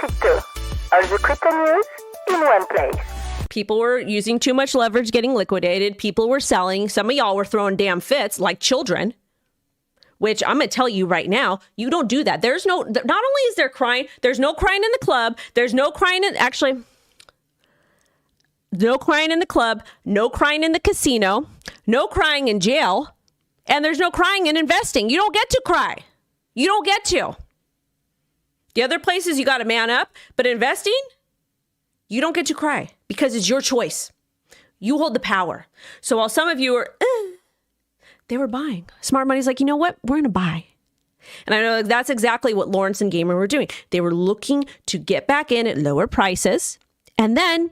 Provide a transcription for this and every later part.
Crypto. All the crypto news in one place. People were using too much leverage, getting liquidated. People were selling. Some of y'all were throwing damn fits like children, which I'm going to tell you right now, you don't do that. There's no, not only is there crying, there's no crying in the club. There's no crying in, actually, no crying in the club, no crying in the casino, no crying in jail, and there's no crying in investing. You don't get to cry. You don't get to. The other places you got to man up, but investing, you don't get to cry because it's your choice. You hold the power. So while some of you are, they were buying. Smart money's like, you know what? We're going to buy. And I know that's exactly what Lawrence and Gamer were doing. They were looking to get back in at lower prices and then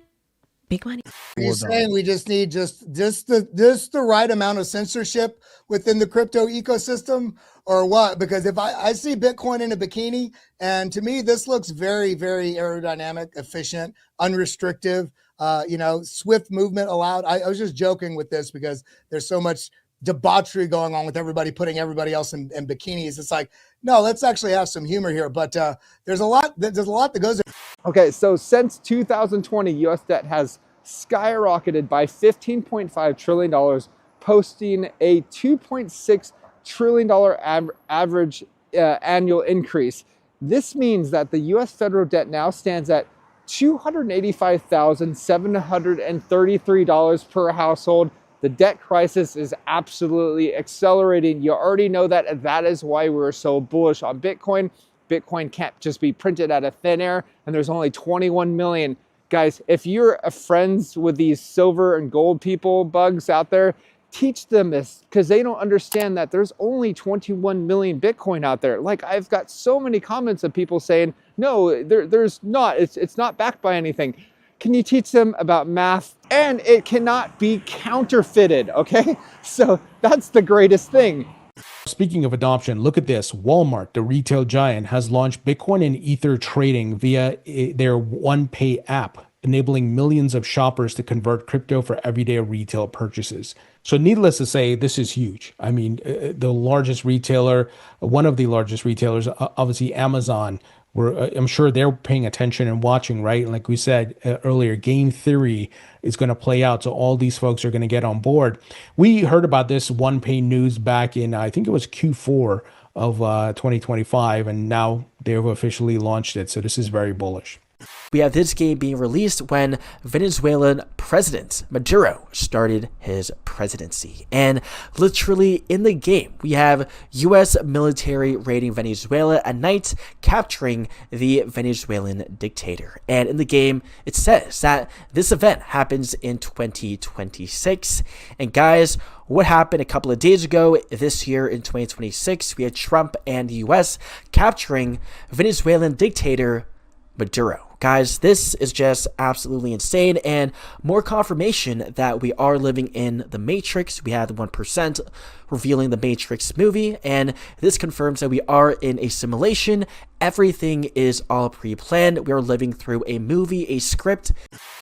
big money. You're saying we just need just the right amount of censorship within the crypto ecosystem, or what? Because if I see Bitcoin in a bikini, and to me this looks very, very aerodynamic, efficient, unrestricted, swift movement allowed. I was just joking with this because there's so much debauchery going on with everybody putting everybody else in bikinis. It's like, no, let's actually have some humor here. But there's a lot that goes in. Okay, so since 2020, U.S. debt has skyrocketed by $15.5 trillion, posting a $2.6 trillion average annual increase. This means that the U.S. federal debt now stands at $285,733 per household. The debt crisis is absolutely accelerating. You already know that, and that is why we're so bullish on Bitcoin. Bitcoin can't just be printed out of thin air, and there's only 21 million. Guys, if you're friends with these silver and gold people, bugs out there, teach them this, because they don't understand that there's only 21 million Bitcoin out there. Like, I've got so many comments of people saying, no, there's not. It's not backed by anything. Can you teach them about math? And it cannot be counterfeited, okay? So that's the greatest thing. Speaking of adoption, look at this. Walmart, the retail giant, has launched Bitcoin and Ether trading via their OnePay app, enabling millions of shoppers to convert crypto for everyday retail purchases. So needless to say, this is huge. I mean, the largest retailer, one of the largest retailers, obviously Amazon, I'm sure they're paying attention and watching, right? Like we said earlier, game theory is going to play out. So all these folks are going to get on board. We heard about this OnePay news back in, I think it was Q4 of 2025, and now they've officially launched it. So this is very bullish. We have this game being released when Venezuelan President Maduro started his presidency. And literally in the game, we have U.S. military raiding Venezuela at night, capturing the Venezuelan dictator. And in the game, it says that this event happens in 2026. And guys, what happened a couple of days ago this year in 2026, we had Trump and the U.S. capturing Venezuelan dictator Maduro. Guys, this is just absolutely insane, and more confirmation that we are living in the Matrix. We had the 1% revealing the Matrix movie, and this confirms that we are in a simulation. Everything is all pre-planned. We are living through a movie, a script.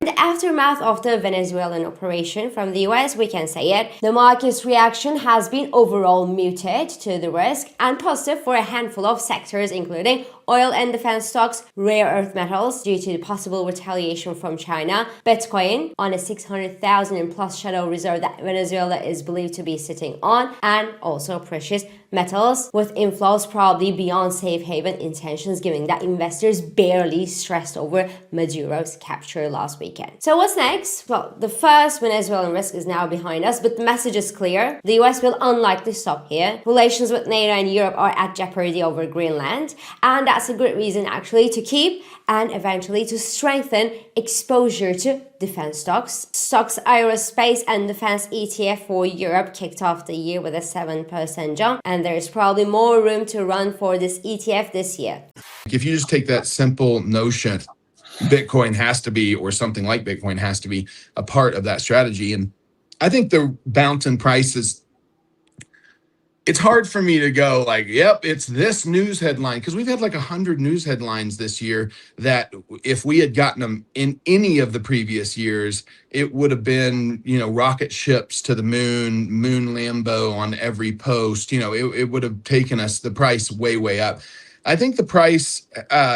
In the aftermath of the Venezuelan operation from the US, we can say it, the market's reaction has been overall muted to the risk and positive for a handful of sectors, including oil and defense stocks, rare earth metals due to the possible retaliation from China, Bitcoin on a 600,000 plus shadow reserve that Venezuela is believed to be sitting on, and also precious metals with inflows probably beyond safe haven intentions, given that investors barely stressed over Maduro's capture last weekend. So what's next? Well, the first Venezuelan risk is now behind us, but the message is clear. The US will unlikely stop here. Relations with NATO and Europe are at jeopardy over Greenland, and that's a good reason actually to keep and eventually to strengthen exposure to defense stocks. Stoxx Aerospace and Defense ETF for Europe kicked off the year with a 7% jump, and there's probably more room to run for this ETF this year. If you just take that simple notion, Bitcoin has to be, or something like Bitcoin has to be, a part of that strategy. And I think the bounce in prices, it's hard for me to go like, yep, it's this news headline, because we've had like 100 news headlines this year that if we had gotten them in any of the previous years, it would have been, rocket ships to the moon Lambo on every post. It would have taken us the price way, way up. I think the price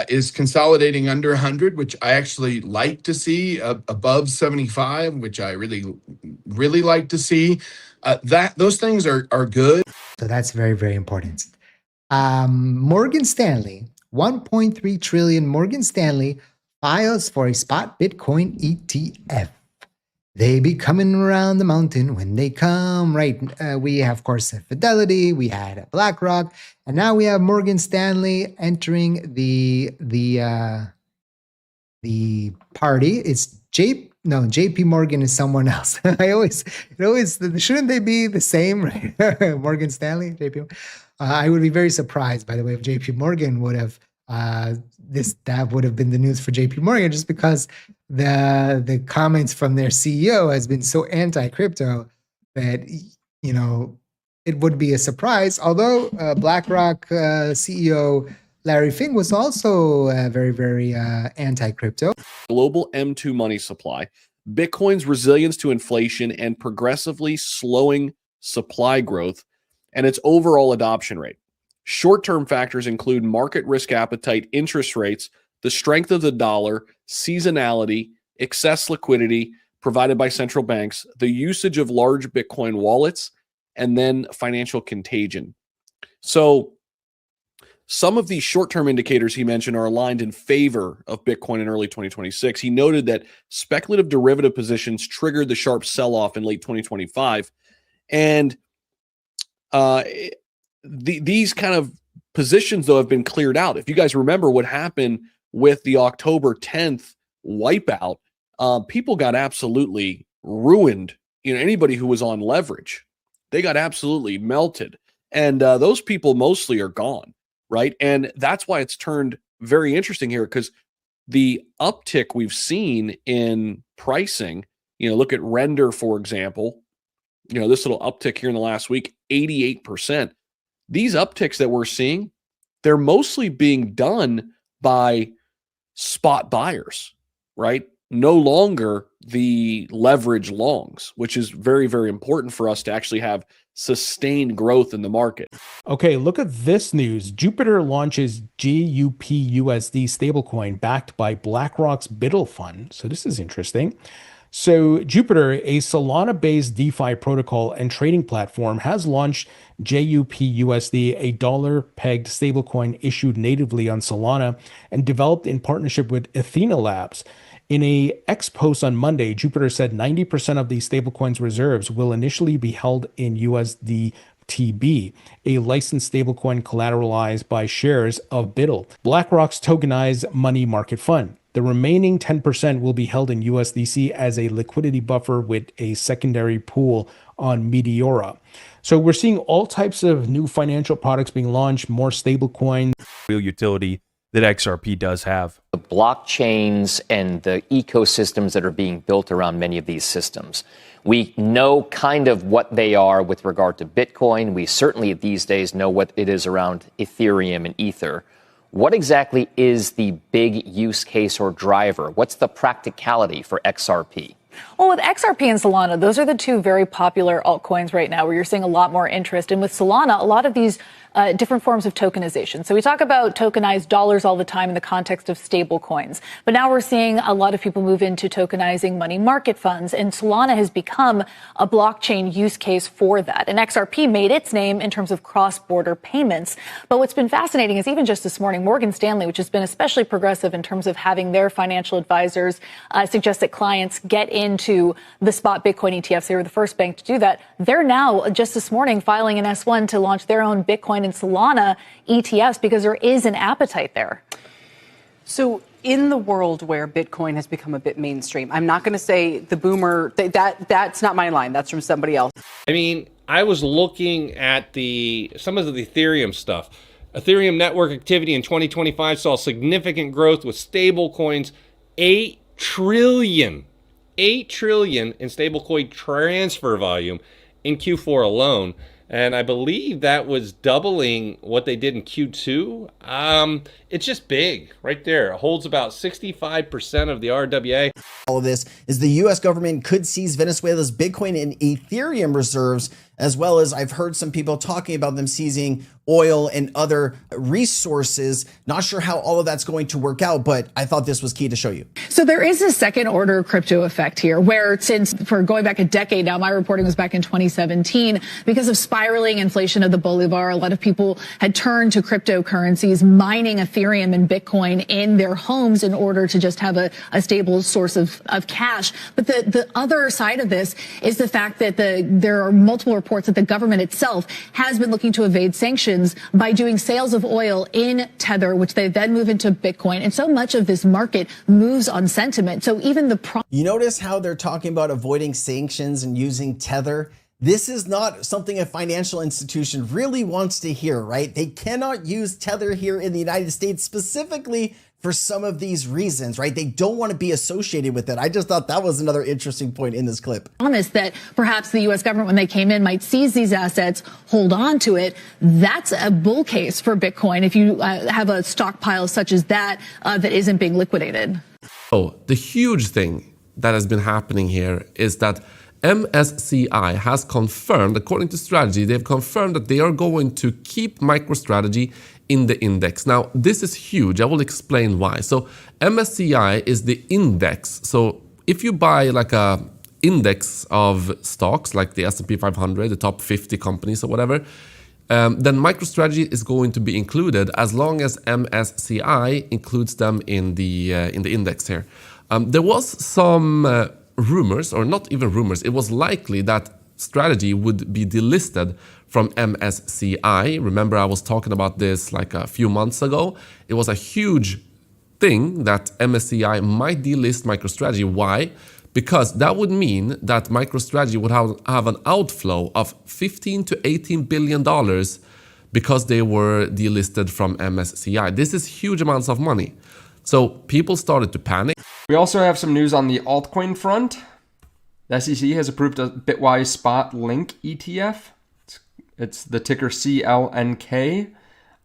is consolidating under 100, which I actually like to see, above 75, which I really like to see. Those things are good. So that's very, very important. Morgan Stanley, 1.3 trillion Morgan Stanley files for a spot Bitcoin ETF. They be coming around the mountain when they come, right? We have, of course, Fidelity, we had BlackRock, and now we have Morgan Stanley entering the party. It's JP Morgan is someone else. Shouldn't they be the same, right? Morgan Stanley, JP. I would be very surprised, by the way, if JP Morgan would have that would have been the news for JP Morgan, just because the comments from their CEO has been so anti-crypto that, you know, it would be a surprise. Although BlackRock CEO Larry Fink was also very, very anti-crypto. Global M2 money supply, Bitcoin's resilience to inflation and progressively slowing supply growth, and its overall adoption rate. Short-term factors include market risk appetite, interest rates, the strength of the dollar, seasonality, excess liquidity provided by central banks, the usage of large Bitcoin wallets, and then financial contagion. So some of these short-term indicators he mentioned are aligned in favor of Bitcoin in early 2026. He noted that speculative derivative positions triggered the sharp sell-off in late 2025. And these kind of positions, though, have been cleared out. If you guys remember what happened with the October 10th wipeout, people got absolutely ruined. You know, anybody who was on leverage, they got absolutely melted. And those people mostly are gone, right? And that's why it's turned very interesting here, because the uptick we've seen in pricing, you know, look at Render, for example, you know, this little uptick here in the last week, 88%. These upticks that we're seeing, they're mostly being done by spot buyers, right? No longer the leverage longs, which is very, very important for us to actually have sustained growth in the market. Okay, look at this news. Jupiter launches GUPUSD stablecoin backed by BlackRock's BUSD fund. So this is interesting. So Jupiter, a Solana-based DeFi protocol and trading platform, has launched JUPUSD, a dollar-pegged stablecoin issued natively on Solana and developed in partnership with Athena Labs. In a X post on Monday, Jupiter said 90% of the stablecoin's reserves will initially be held in USDTB, a licensed stablecoin collateralized by shares of BUSD, BlackRock's tokenized money market fund. The remaining 10% will be held in USDC as a liquidity buffer with a secondary pool on Meteora. So we're seeing all types of new financial products being launched, more stablecoins. Real utility that XRP does have. The blockchains and the ecosystems that are being built around many of these systems. We know kind of what they are with regard to Bitcoin. We certainly these days know what it is around Ethereum and Ether. What exactly is the big use case or driver? What's the practicality for XRP? Well, with XRP and Solana, those are the two very popular altcoins right now where you're seeing a lot more interest. And with Solana, a lot of these different forms of tokenization. So we talk about tokenized dollars all the time in the context of stable coins. But now we're seeing a lot of people move into tokenizing money market funds. And Solana has become a blockchain use case for that. And XRP made its name in terms of cross-border payments. But what's been fascinating is even just this morning, Morgan Stanley, which has been especially progressive in terms of having their financial advisors suggest that clients get into the spot Bitcoin ETFs. They were the first bank to do that. They're now, just this morning, filing an S1 to launch their own Bitcoin and Solana ETFs because there is an appetite there. So in the world where Bitcoin has become a bit mainstream, I'm not going to say the boomer, that's not my line. That's from somebody else. I mean, I was looking at some of the Ethereum stuff. Ethereum network activity in 2025 saw significant growth with stable coins, $8 trillion in stablecoin transfer volume in Q4 alone. And I believe that was doubling what they did in Q2. It's just big right there. It holds about 65% of the RWA. All of this is the U.S. government could seize Venezuela's Bitcoin and Ethereum reserves as well as I've heard some people talking about them seizing oil and other resources. Not sure how all of that's going to work out, but I thought this was key to show you. So there is a second order crypto effect here where for going back a decade now, my reporting was back in 2017, because of spiraling inflation of the Bolivar, a lot of people had turned to cryptocurrencies, mining Ethereum and Bitcoin in their homes in order to just have a stable source of cash. But the other side of this is the fact that there are multiple reports that the government itself has been looking to evade sanctions by doing sales of oil in Tether, which they then move into Bitcoin. And so much of this market moves on sentiment. So even you notice how they're talking about avoiding sanctions and using Tether? This is not something a financial institution really wants to hear, right? They cannot use Tether here in the United States specifically for some of these reasons, right? They don't want to be associated with it. I just thought that was another interesting point in this clip. Promise that perhaps the U.S. government, when they came in, might seize these assets, hold on to it. That's a bull case for Bitcoin if you have a stockpile such as that that isn't being liquidated. Oh, the huge thing that has been happening here is that MSCI has confirmed, according to strategy, they've confirmed that they are going to keep MicroStrategy in the index. Now, this is huge. I will explain why. So MSCI is the index. So if you buy like a index of stocks like the S&P 500, the top 50 companies or whatever, then MicroStrategy is going to be included as long as MSCI includes them in the index here. There was some rumors, or not even rumors, it was likely that strategy would be delisted from MSCI. Remember, I was talking about this like a few months ago. It was a huge thing that MSCI might delist MicroStrategy. Why? Because that would mean that MicroStrategy would have an outflow of $15 to $18 billion because they were delisted from MSCI. This is huge amounts of money. So people started to panic. We also have some news on the altcoin front. The SEC has approved a Bitwise spot Link ETF. It's the ticker CLNK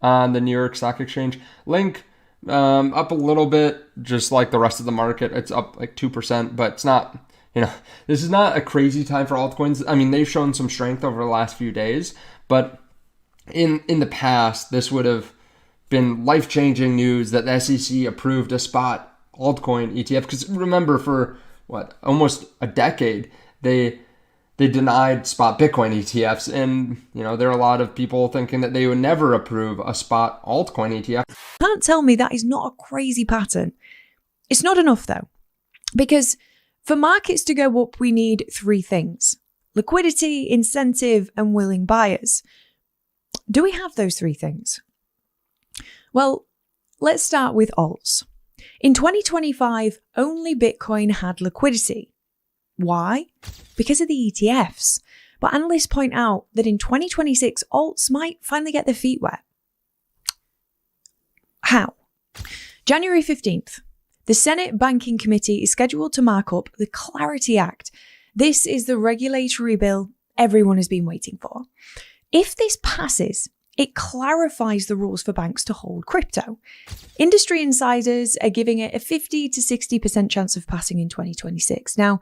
on the New York Stock Exchange. Link up a little bit, just like the rest of the market. It's up like 2%, but it's not, this is not a crazy time for altcoins. I mean, they've shown some strength over the last few days, but in the past, this would have been life-changing news that the SEC approved a spot altcoin ETF. Because remember, for almost a decade, they denied spot Bitcoin ETFs, and there are a lot of people thinking that they would never approve a spot altcoin ETF. Can't tell me that is not a crazy pattern. It's not enough though, because for markets to go up, we need three things: liquidity, incentive, and willing buyers. Do we have those three things? Well, let's start with alts. In 2025, only Bitcoin had liquidity. Why? Because of the ETFs. But analysts point out that in 2026, alts might finally get their feet wet. How? January 15th, the Senate Banking Committee is scheduled to mark up the Clarity Act. This is the regulatory bill everyone has been waiting for. If this passes, it clarifies the rules for banks to hold crypto. Industry insiders are giving it a 50 to 60% chance of passing in 2026. Now,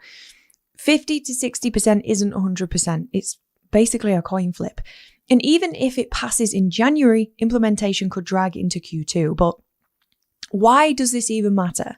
50 to 60% isn't 100%. It's basically a coin flip. And even if it passes in January, implementation could drag into Q2. But why does this even matter?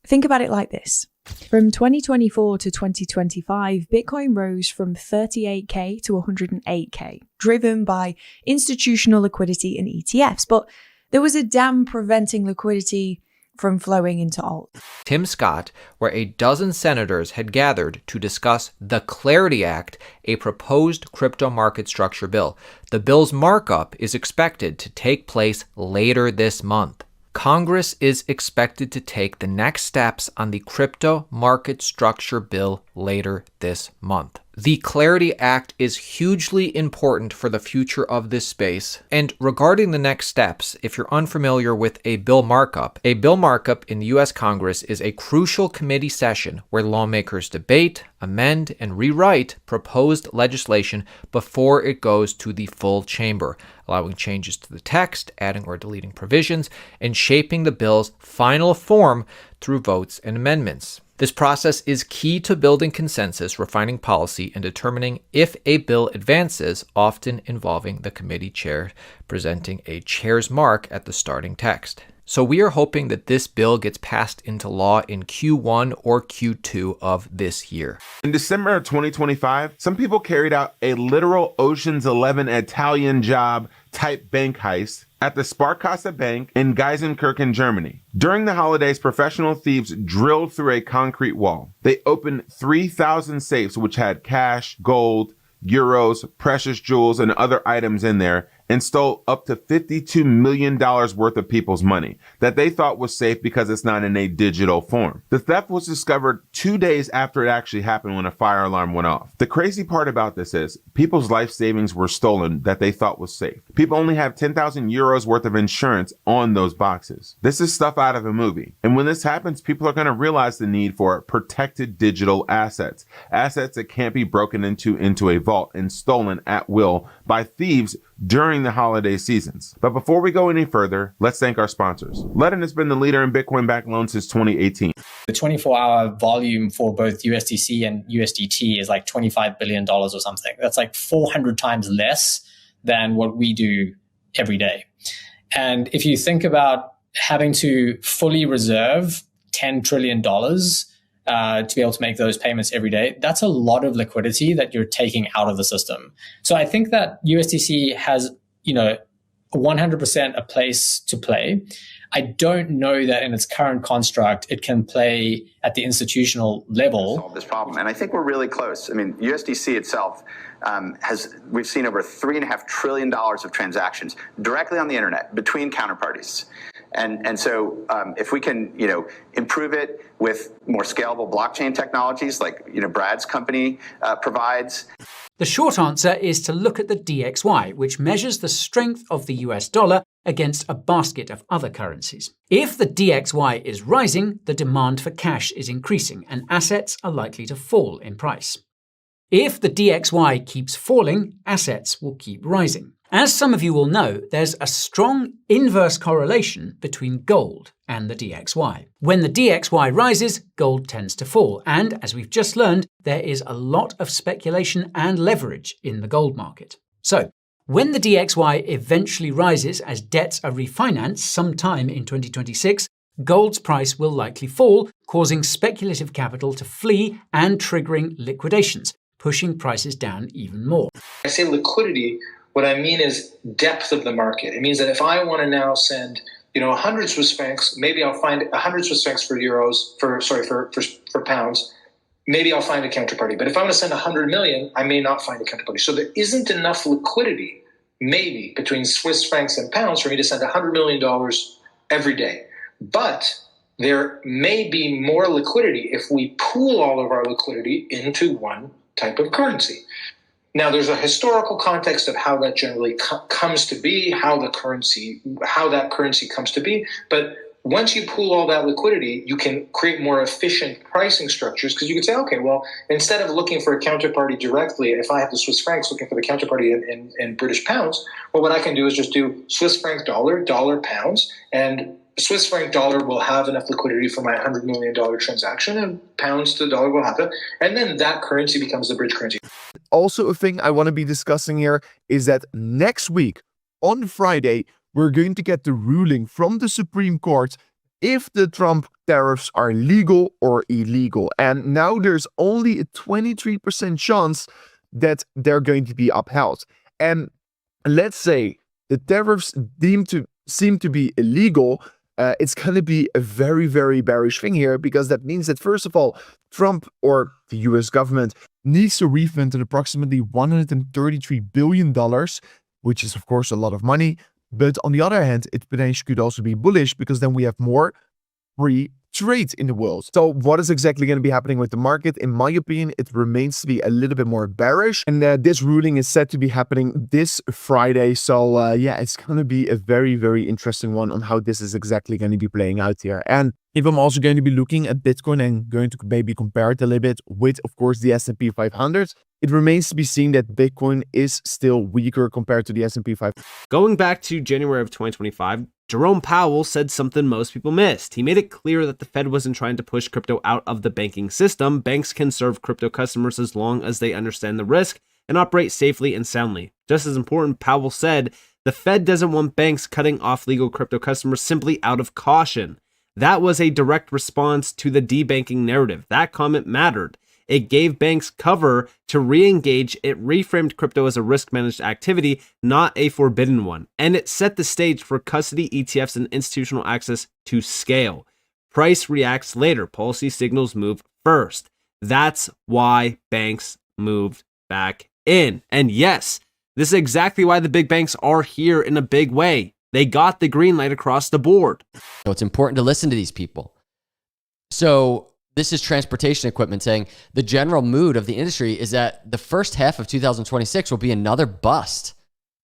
Think about it like this. From 2024 to 2025, Bitcoin rose from 38K to 108K, driven by institutional liquidity and ETFs. But there was a dam preventing liquidity from flowing into alt. Tim Scott, where a dozen senators had gathered to discuss the Clarity Act, a proposed crypto market structure bill. The bill's markup is expected to take place later this month. Congress is expected to take the next steps on the crypto market structure bill later this month. The Clarity Act is hugely important for the future of this space. And regarding the next steps, if you're unfamiliar with a bill markup in the U.S. Congress is a crucial committee session where lawmakers debate, amend, and rewrite proposed legislation before it goes to the full chamber, allowing changes to the text, adding or deleting provisions, and shaping the bill's final form through votes and amendments. This process is key to building consensus, refining policy, and determining if a bill advances, often involving the committee chair presenting a chair's mark at the starting text. So we are hoping that this bill gets passed into law in Q1 or Q2 of this year. In December of 2025, some people carried out a literal Ocean's 11 Italian job type bank heist at the Sparkasse Bank in Geisenkirchen, Germany. During the holidays, professional thieves drilled through a concrete wall. They opened 3,000 safes which had cash, gold, euros, precious jewels, and other items in there, and stole up to $52 million worth of people's money that they thought was safe because it's not in a digital form. The theft was discovered 2 days after it actually happened when a fire alarm went off. The crazy part about this is people's life savings were stolen that they thought was safe. People only have 10,000 euros worth of insurance on those boxes. This is stuff out of a movie. And when this happens, people are going to realize the need for protected digital assets, assets that can't be broken into a vault and stolen at will by thieves during the holiday seasons. But before we go any further, let's thank our sponsors. Ledin has been the leader in Bitcoin-backed loans since 2018. The 24-hour volume for both USDC and USDT is like $25 billion or something. That's like 400 times less than what we do every day. And if you think about having to fully reserve $10 trillion to be able to make those payments every day, that's a lot of liquidity that you're taking out of the system. So I think that USDC has, 100% a place to play. I don't know that in its current construct, it can play at the institutional level. Solve this problem. And I think we're really close. I mean, USDC itself we've seen over $3.5 trillion of transactions directly on the internet between counterparties. And so if we can, improve it with more scalable blockchain technologies like, Brad's company provides. The short answer is to look at the DXY, which measures the strength of the US dollar against a basket of other currencies. If the DXY is rising, the demand for cash is increasing and assets are likely to fall in price. If the DXY keeps falling, assets will keep rising. As some of you will know, there's a strong inverse correlation between gold and the DXY. When the DXY rises, gold tends to fall, and as we've just learned, there is a lot of speculation and leverage in the gold market. So, when the DXY eventually rises as debts are refinanced sometime in 2026, gold's price will likely fall, causing speculative capital to flee and triggering liquidations, pushing prices down even more. I say liquidity. What I mean is depth of the market. It means that if I want to now send, 100 Swiss francs, maybe I'll find 100 Swiss francs for pounds. Maybe I'll find a counterparty. But if I want to send 100 million, I may not find a counterparty. So there isn't enough liquidity, maybe, between Swiss francs and pounds for me to send $100 million every day. But there may be more liquidity if we pool all of our liquidity into one type of currency. Now, there's a historical context of how that generally comes to be, how that currency comes to be. But once you pool all that liquidity, you can create more efficient pricing structures because you can say, okay, well, instead of looking for a counterparty directly, if I have the Swiss francs looking for the counterparty in British pounds, well, what I can do is just do Swiss franc dollar, dollar pounds, and Swiss franc dollar will have enough liquidity for my $100 million transaction, and pounds to dollar will have it. And then that currency becomes the bridge currency. Also, a thing I want to be discussing here is that next week, on Friday, we're going to get the ruling from the Supreme Court if the Trump tariffs are legal or illegal. And now there's only a 23% chance that they're going to be upheld. And let's say the tariffs seem to be illegal. It's going to be a very, very bearish thing here, because that means that, first of all, Trump or the US government needs to refund approximately $133 billion, which is, of course, a lot of money. But on the other hand, it potentially could also be bullish, because then we have more free trade in the world. So what is exactly going to be happening with the market? In my opinion, it remains to be a little bit more bearish. And this ruling is set to be happening this Friday. So yeah, it's going to be a very, very interesting one on how this is exactly going to be playing out here. And if I'm also going to be looking at Bitcoin and going to maybe compare it a little bit with, of course, the S&P 500, it remains to be seen that Bitcoin is still weaker compared to the S&P 500. Going back to January of 2025, Jerome Powell said something most people missed. He made it clear that the Fed wasn't trying to push crypto out of the banking system. Banks can serve crypto customers as long as they understand the risk and operate safely and soundly. Just as important, Powell said, the Fed doesn't want banks cutting off legal crypto customers simply out of caution. That was a direct response to the debanking narrative. That comment mattered. It gave banks cover to re-engage. It reframed crypto as a risk-managed activity, not a forbidden one. And it set the stage for custody ETFs and institutional access to scale. Price reacts later. Policy signals move first. That's why banks moved back in. And yes, this is exactly why the big banks are here in a big way. They got the green light across the board. So it's important to listen to these people. So this is transportation equipment saying the general mood of the industry is that the first half of 2026 will be another bust.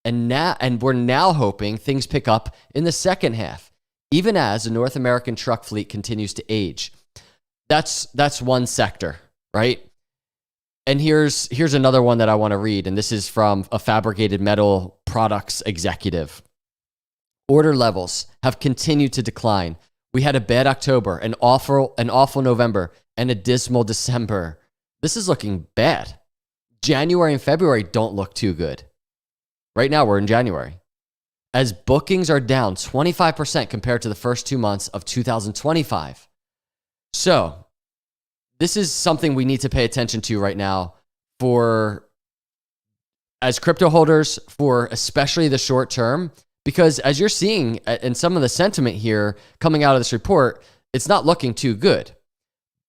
And we're now hoping things pick up in the second half, even as the North American truck fleet continues to age. That's one sector, right? And here's another one that I want to read, and this is from a fabricated metal products executive. Order levels have continued to decline. We had a bad October, an awful November, and a dismal December. This is looking bad. January and February don't look too good. Right now, we're in January. As bookings are down 25% compared to the first 2 months of 2025. So, this is something we need to pay attention to right now as crypto holders, for especially the short term. Because as you're seeing in some of the sentiment here coming out of this report, it's not looking too good.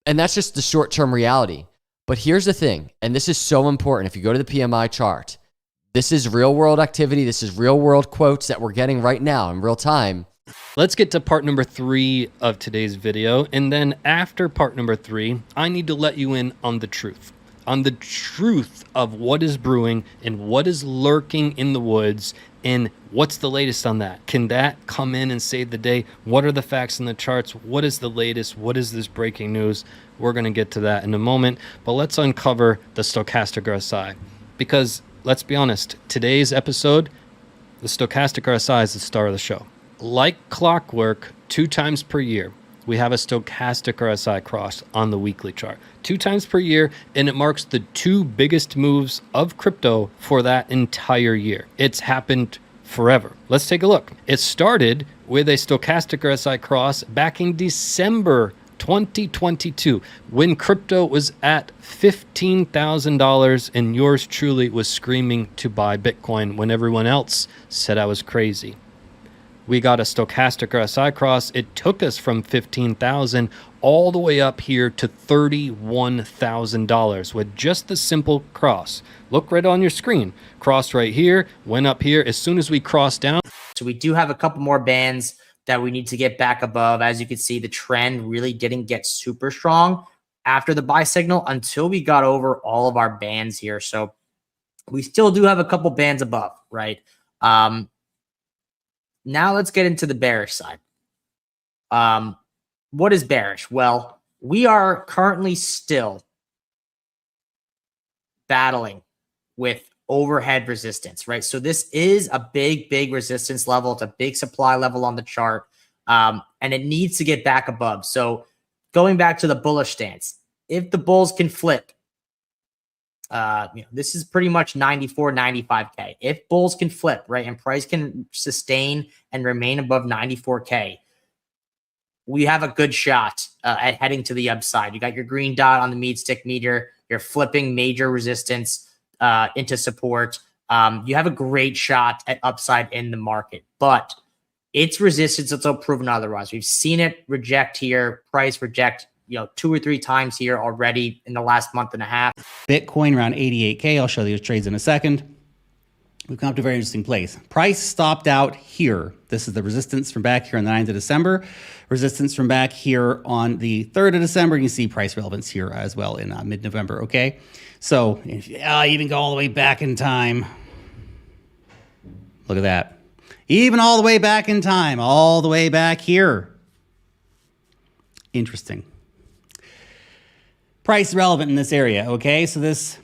And that's just the short-term reality. But here's the thing, and this is so important. If you go to the PMI chart, this is real-world activity. This is real-world quotes that we're getting right now in real time. Let's get to part number 3 of today's video. And then after part number 3, I need to let you in on the truth. On the truth of what is brewing and what is lurking in the woods, and what's the latest on that? Can that come in and save the day? What are the facts in the charts? What is the latest? What is this breaking news? We're going to get to that in a moment, but let's uncover the Stochastic RSI, because let's be honest, today's episode, the Stochastic RSI is the star of the show. Like clockwork, 2 times per year, we have a Stochastic RSI cross on the weekly chart. 2 times per year, and it marks the 2 biggest moves of crypto for that entire year. It's happened forever. Let's take a look. It started with a Stochastic RSI cross back in December 2022, when crypto was at $15,000 and yours truly was screaming to buy Bitcoin when everyone else said I was crazy. We got a Stochastic RSI cross. It took us from $15,000 all the way up here to $31,000 with just the simple cross. Look right on your screen. Cross right here, went up here. As soon as we crossed down. So we do have a couple more bands that we need to get back above. As you can see, the trend really didn't get super strong after the buy signal until we got over all of our bands here. So we still do have a couple bands above, right? Now let's get into the bearish side. What is bearish? Well, we are currently still battling with overhead resistance, right? So this is a big resistance level. It's a big supply level on the chart, and it needs to get back above. So going back to the bullish stance, if the bulls can flip, this is pretty much 94, 95K. If bulls can flip, right, and price can sustain and remain above 94K, we have a good shot at heading to the upside. You got your green dot on the meat stick meter. You're flipping major resistance into support. You have a great shot at upside in the market, but its resistance is proven otherwise. We've seen it reject here, price reject 2 or 3 times here already in the last month and a half. Bitcoin around 88K. I'll show you those trades in a second. We've come up to a very interesting place. Price stopped out here. This is the resistance from back here on the 9th of December. Resistance from back here on the 3rd of December. You can see price relevance here as well in mid-November, okay? So if you even go all the way back in time, look at that. Even all the way back in time, all the way back here. Interesting. Price relevant in this area, okay? So this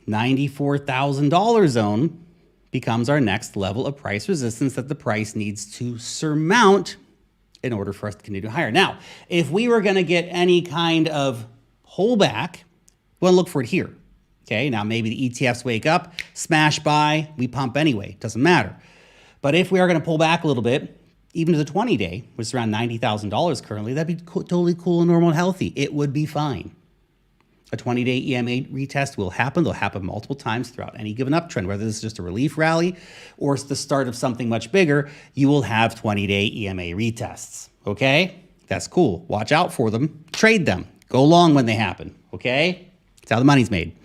$94,000 zone becomes our next level of price resistance that the price needs to surmount in order for us to continue higher. Now, if we were going to get any kind of pullback, we'll look for it here. Okay, now maybe the ETFs wake up, smash buy, we pump anyway, doesn't matter. But if we are going to pull back a little bit, even to the 20-day, which is around $90,000 currently, that'd be totally cool and normal and healthy. It would be fine. A 20-day EMA retest will happen. They'll happen multiple times throughout any given uptrend. Whether this is just a relief rally or it's the start of something much bigger, you will have 20-day EMA retests. Okay? That's cool. Watch out for them. Trade them. Go long when they happen. Okay? That's how the money's made.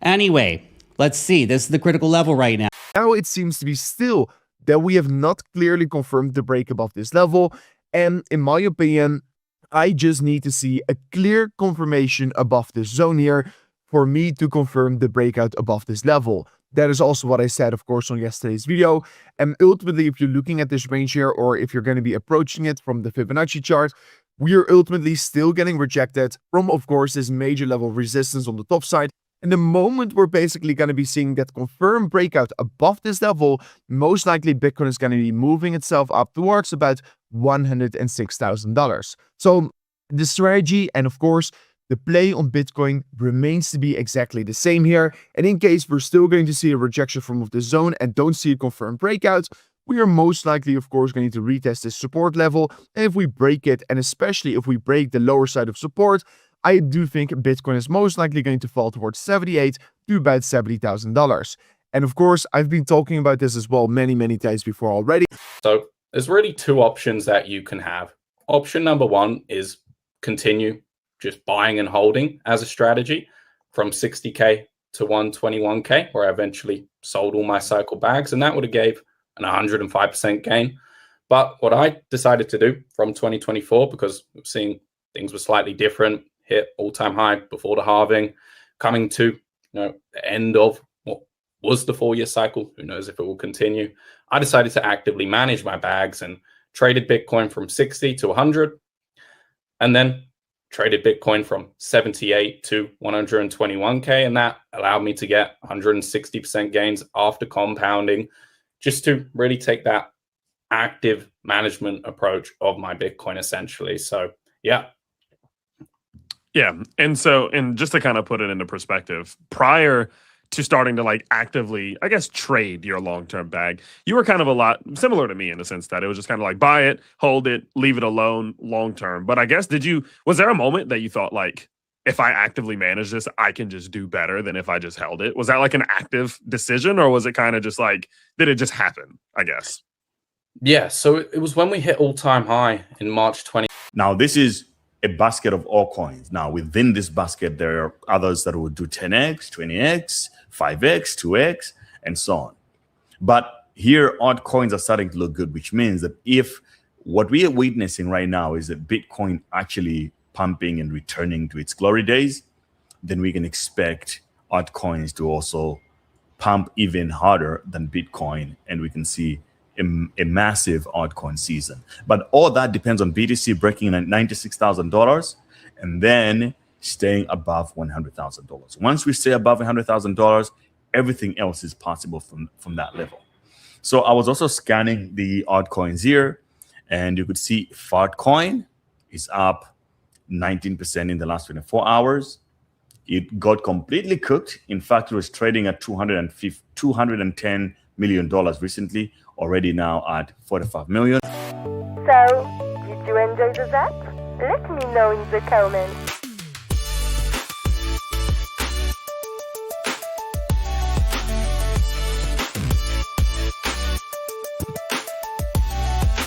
Anyway, let's see. This is the critical level right now. Now it seems to be still that we have not clearly confirmed the break above this level. And in my opinion, I just need to see a clear confirmation above this zone here for me to confirm the breakout above this level. That is also what I said, of course, on yesterday's video. And ultimately, if you're looking at this range here, or if you're going to be approaching it from the Fibonacci chart, we are ultimately still getting rejected from, of course, this major level of resistance on the top side. And the moment we're basically going to be seeing that confirmed breakout above this level, most likely Bitcoin is going to be moving itself up towards about $106,000. So the strategy and, of course, the play on Bitcoin remains to be exactly the same here. And in case we're still going to see a rejection from the zone and don't see a confirmed breakout, we are most likely, of course, going to retest this support level. And if we break it, and especially if we break the lower side of support, I do think Bitcoin is most likely going to fall towards $78,000 to about $70,000. And of course, I've been talking about this as well many times before already. So there's really two options that you can have. Option number one is continue just buying and holding as a strategy from 60K to 121K, where I eventually sold all my cycle bags, and that would have gave an 105% gain. But what I decided to do from 2024, because we're seeing things were slightly different, hit all-time high before the halving, coming to the end of what was the 4-year cycle. Who knows if it will continue. I decided to actively manage my bags and traded Bitcoin from 60 to 100, and then traded Bitcoin from 78 to 121K, and that allowed me to get 160% gains after compounding, just to really take that active management approach of my Bitcoin, essentially. So, yeah. Yeah. And so, and just to kind of put it into perspective, prior to starting to like actively, I guess, trade your long-term bag, you were kind of a lot similar to me in the sense that it was just kind of like buy it, hold it, leave it alone long-term. But I guess, was there a moment that you thought like, if I actively manage this, I can just do better than if I just held it? Was that like an active decision, or was it kind of just like, did it just happen, I guess? Yeah. So it was when we hit all-time high in March 20. Now, this is a basket of altcoins. Now, within this basket, there are others that will do 10x, 20x, 5x, 2x, and so on. But here, altcoins are starting to look good, which means that if what we are witnessing right now is that Bitcoin actually pumping and returning to its glory days, then we can expect altcoins to also pump even harder than Bitcoin, and we can see a massive altcoin season. But all that depends on BTC breaking at $96,000 and then staying above $100,000. Once we stay above $100,000, everything else is possible from that level. So I was also scanning the altcoins here, and you could see Fartcoin is up 19% in the last 24 hours. It got completely cooked. In fact, it was trading at $210 million recently, already now at 45 million. So, did you enjoy the that? Let me know in the comments.